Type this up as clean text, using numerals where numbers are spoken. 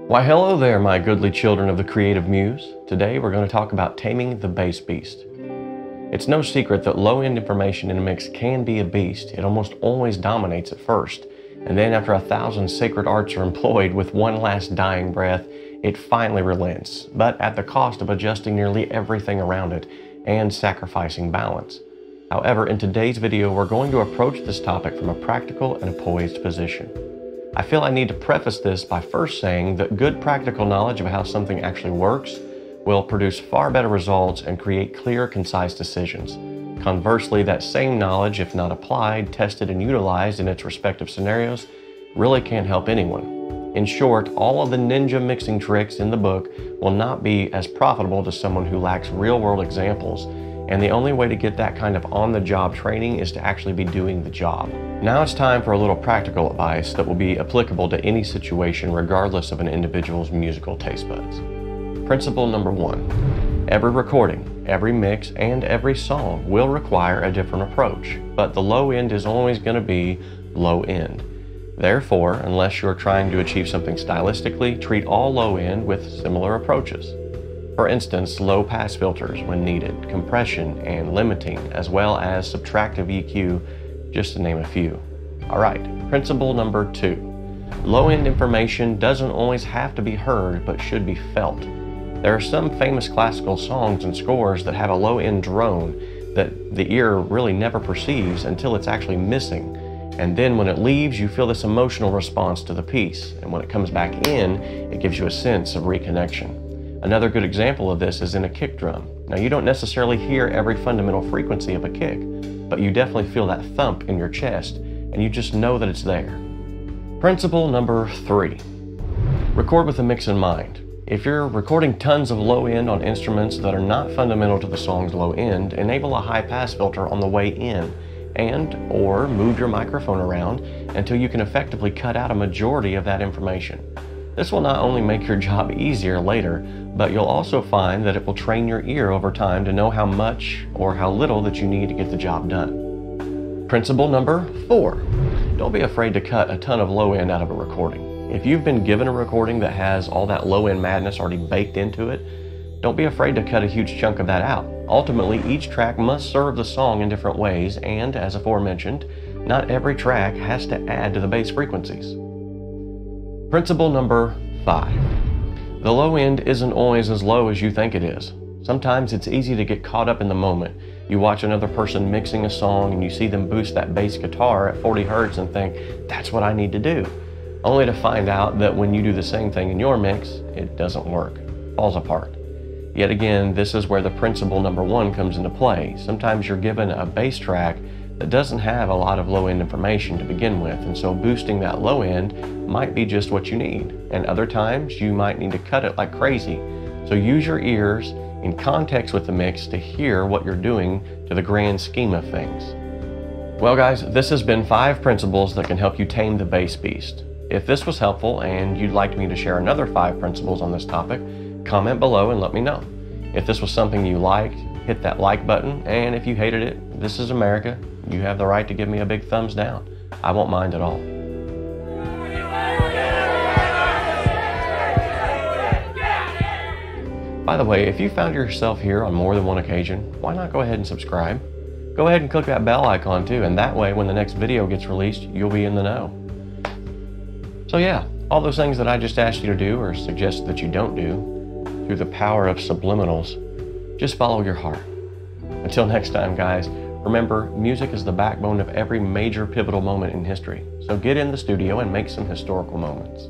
Why hello there, my goodly children of the creative muse. Today we're going to talk about taming the bass beast. It's no secret that low-end information in a mix can be a beast. It almost always dominates at first, and then after 1,000 sacred arts are employed with one last dying breath, it finally relents, but at the cost of adjusting nearly everything around it and sacrificing balance. However, in today's video, we're going to approach this topic from a practical and a poised position. I feel I need to preface this by first saying that good practical knowledge of how something actually works will produce far better results and create clear, concise decisions. Conversely, that same knowledge, if not applied, tested, and utilized in its respective scenarios, really can't help anyone. In short, all of the ninja mixing tricks in the book will not be as profitable to someone who lacks real-world examples, and the only way to get that kind of on-the-job training is to actually be doing the job. Now it's time for a little practical advice that will be applicable to any situation regardless of an individual's musical taste buds. Principle number 1. Every recording, every mix, and every song will require a different approach, but the low end is always going to be low end. Therefore, unless you're trying to achieve something stylistically, treat all low end with similar approaches. For instance, low pass filters when needed, compression and limiting, as well as subtractive EQ, just to name a few. Alright, principle number 2. Low-end information doesn't always have to be heard, but should be felt. There are some famous classical songs and scores that have a low-end drone that the ear really never perceives until it's actually missing. And then when it leaves, you feel this emotional response to the piece. And when it comes back in, it gives you a sense of reconnection. Another good example of this is in a kick drum. Now, you don't necessarily hear every fundamental frequency of a kick, but you definitely feel that thump in your chest, and you just know that it's there. Principle number 3. Record with the mix in mind. If you're recording tons of low end on instruments that are not fundamental to the song's low end, enable a high pass filter on the way in, or move your microphone around until you can effectively cut out a majority of that information. This will not only make your job easier later, but you'll also find that it will train your ear over time to know how much or how little that you need to get the job done. Principle number 4. Don't be afraid to cut a ton of low end out of a recording. If you've been given a recording that has all that low end madness already baked into it, don't be afraid to cut a huge chunk of that out. Ultimately, each track must serve the song in different ways, and as aforementioned, not every track has to add to the bass frequencies. Principle number 5. The low end isn't always as low as you think it is. Sometimes it's easy to get caught up in the moment. You watch another person mixing a song and you see them boost that bass guitar at 40 hertz and think, that's what I need to do. Only to find out that when you do the same thing in your mix, it doesn't work, falls apart. Yet again, this is where the principle number 1 comes into play. Sometimes you're given a bass track that doesn't have a lot of low-end information to begin with, and so boosting that low end might be just what you need. And other times, you might need to cut it like crazy. So use your ears in context with the mix to hear what you're doing to the grand scheme of things. Well guys, this has been 5 principles that can help you tame the bass beast. If this was helpful and you'd like me to share another 5 principles on this topic, comment below and let me know. If this was something you liked, hit that like button, and if you hated it, this is America. You have the right to give me a big thumbs down. I won't mind at all. By the way, if you found yourself here on more than one occasion, why not go ahead and subscribe? Go ahead and click that bell icon too, and that way when the next video gets released, you'll be in the know. So yeah, all those things that I just asked you to do or suggested that you don't do, through the power of subliminals, just follow your heart. Until next time, guys, remember, music is the backbone of every major pivotal moment in history. So get in the studio and make some historical moments.